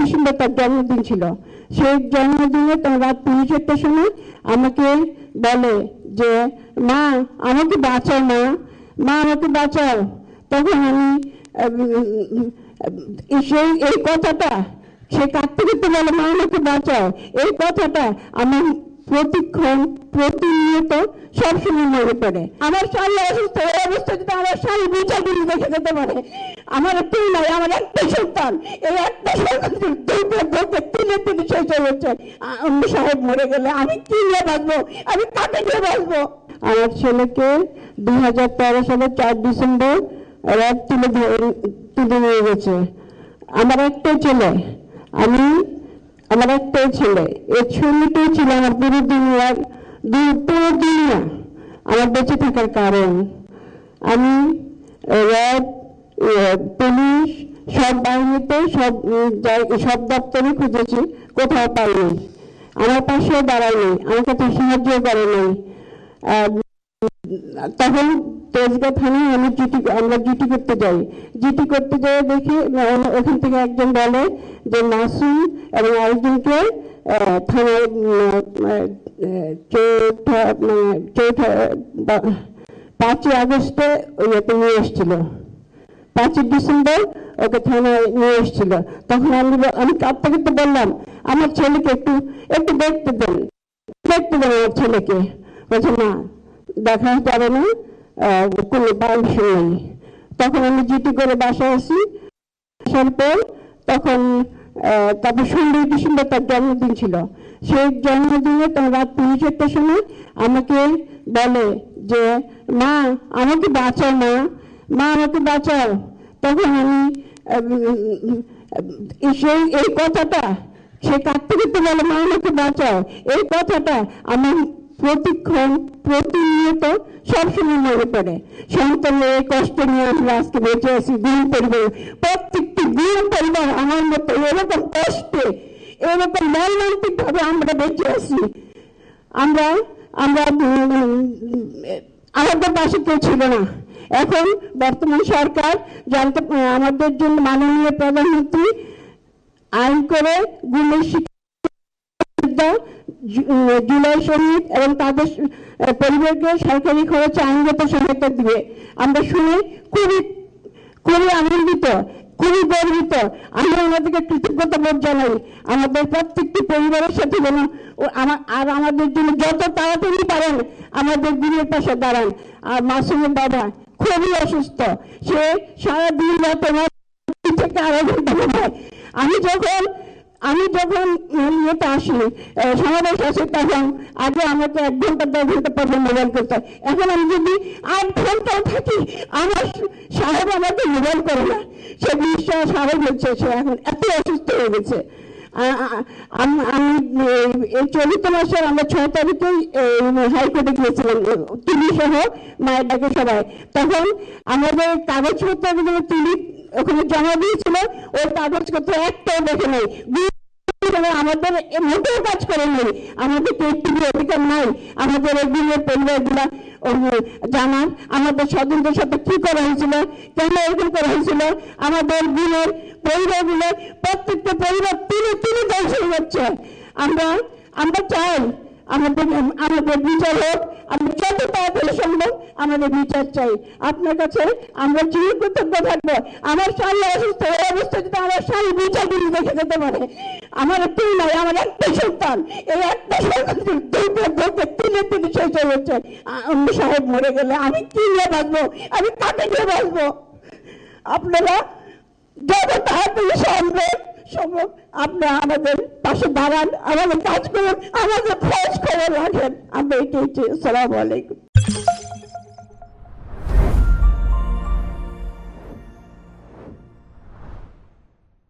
December তার জন্মদিন ছিল। সেই জন্মদিনে তার রাত 3:30টার সময় আমাকে বলে যে মা আমাকে বাঁচাও, মা আমাকে বাঁচাও। তখন আমি সেই এই কথাটা সে কাঁদতে কাঁদতে বলে মা আমাকে বাঁচাও, এই কথাটা আমার প্রতিক্ষণ প্রতিনিয়ত সবসময় মনে পড়ে। আমার স্বামী অসুস্থ, এই অবস্থা যদি আমার স্বামী বিচারগুলি দেখে যেতে পারে, আমার কেউ নাই, আমার একটা সন্তান, এই একটা সন্তান তিনি শেষ হয়ে যাচ্ছে। অন্য সাহেব মরে গেলে আমি কি নিয়ে বাঁচবো, আমি কাকে নিয়ে বাঁচবো? আমার ছেলেকে 2013 সালের 4 ডিসেম্বর রাত তুলে নিয়ে গেছে। আমার একটাই ছেলে, আমার একটাই ছেলে, এই ছেলেটাই ছিল আমার পুরো দুনিয়ার দুনিয়া, আমার বেঁচে থাকার কারণ। আমি র্যাব, পুলিশ, সব বাহিনীতে, সব দপ্তরে খুঁজেছি, কোথাও পাইনি। আমার পাশেও দাঁড়ায়নি, আমার কাছে সাহায্য করেনি। তখন তেজগাঁ থানায় আমরা জিটি করতে যাই। জিটি করতে যেয়ে দেখি ওখান থেকে একজন বলে যে মাসুম এবং আরেকজনকে থানায় 5ই আগস্টে ওইটা নিয়ে এসেছিল, 5ই ডিসেম্বর ওকে থানায় নিয়ে এসেছিল। তখন আমি কাঁদতে কাঁদতে বললাম আমার ছেলেকে একটু দেখতে দেন আমার ছেলেকে। বলছে না, দেখা যাবে না, কোনো পারমিশন নেই। তখন আমি জিটি করে বাসায় আসি। আসার পর তখন তারপর 16 ডিসেম্বর তার জন্মদিন ছিল। সেই জন্মদিনে তার রাত 3:30টার সময় আমাকে বলে যে মা আমাকে বাঁচাও, মা আমাকে বাঁচাও। তখন আমি এই কথাটা সে কাঁদতে কাঁদতে বলে মা আমাকে বাঁচাও, এই কথাটা আমার প্রতিক্ষণ প্রতিনিয়ত সবসময় মনে পড়ে। সন্তানের এই কষ্ট নিয়ে আমরা আজকে বেঁচে আছি। গুণ পরিবার, প্রত্যেকটি গুণ পরিবার আমার মতো এরকম কষ্টে, এরকম মর্মান্তিক ভাবে আমরা বেঁচে আছি। আমরা আমাদের পাশে কেউ ছিল না। এখন বর্তমান সরকার আমাদের জন্য মাননীয় প্রধানমন্ত্রী আইন করে গুণের শিক্ষা জুলাই শহীদ এবং তাদের পরিবারকে সরকারি খরচে আইনগত সহায়তা দিবে। আমরা শুনে খুবই আনন্দিত, খুবই গর্বিত। আমরা আমাদেরকে কৃতজ্ঞতা বোধ জানাই। আমাদের প্রত্যেকটি পরিবারের সাথে যেন আর আমাদের জন্য যত তাড়াতাড়ি পারেন আমাদের গুণের পাশে দাঁড়ান। আর মাসুমের বাবা খুবই অসুস্থ, সে সারাদিন রাত থেকে 2.5 ঘন্টা ঘুমায়। আমি যখন ইয়েতে আসি সমাবেশ আসি, তখন আগে আমাকে 1 ঘন্টা 2 ঘন্টা পর মোবাইল করতে, এখন আমি যদি 8 ঘন্টাও থাকি আমার সাহেব আমাকে মোবাইল করে না। সে বিশ্বাস সাহেব হচ্ছে, সে এখন এত অসুস্থ হয়ে গেছে। আমি এই চলিত মাসের আমরা 6 তারিখেই হাইকোর্টে গিয়েছিলাম, তিনি সহ মায়ের ডাকে সবাই। তখন আমাদের কাগজপত্র তিনি ওখানে জমা দিয়েছিল, ওই কাগজপত্র একটাও দেখে নাই, আমাদের মোটেও কাজ করে নেই। আমাদের অধিকার নাই আমাদের এগুলোর পরিবারগুলা জানার, আমাদের স্বজনদের সাথে কি করা হয়েছিল, কেন এরকম করা হয়েছিল। আমাদের গুণের পরিবারগুলো প্রত্যেকটা পরিবার তিনি ধ্বংস হয়ে যাচ্ছে। আমরা চাই আমাদের বিচার হোক, আমরা যত তাড়াতাড়ি সম্ভব আমাদের বিচার চাই। আপনার কাছে আমরা চিরকৃতজ্ঞ থাকবো। আমার স্বামী অসুস্থ, এই অবস্থা যদি আমার স্বামী বিচারগুলি দেখে যেতে পারে, আমার কেউ নাই, আমার একটা সন্তান, এই একটা সন্তান তিনি শেষ হয়ে যাচ্ছে। অন্য সাহেব মরে গেলে আমি কি নিয়ে বাঁচবো, আমি কাকে নিয়ে বাঁচবো? আপনারা যত তাড়াতাড়ি সম্ভব আপনারা আমাদের পাশে দাঁড়ান, আমাদের কাজ করুন, আমাদের খোঁজ খবর রাখেন। আমরা এটাই চাই। আসসালামু আলাইকুম।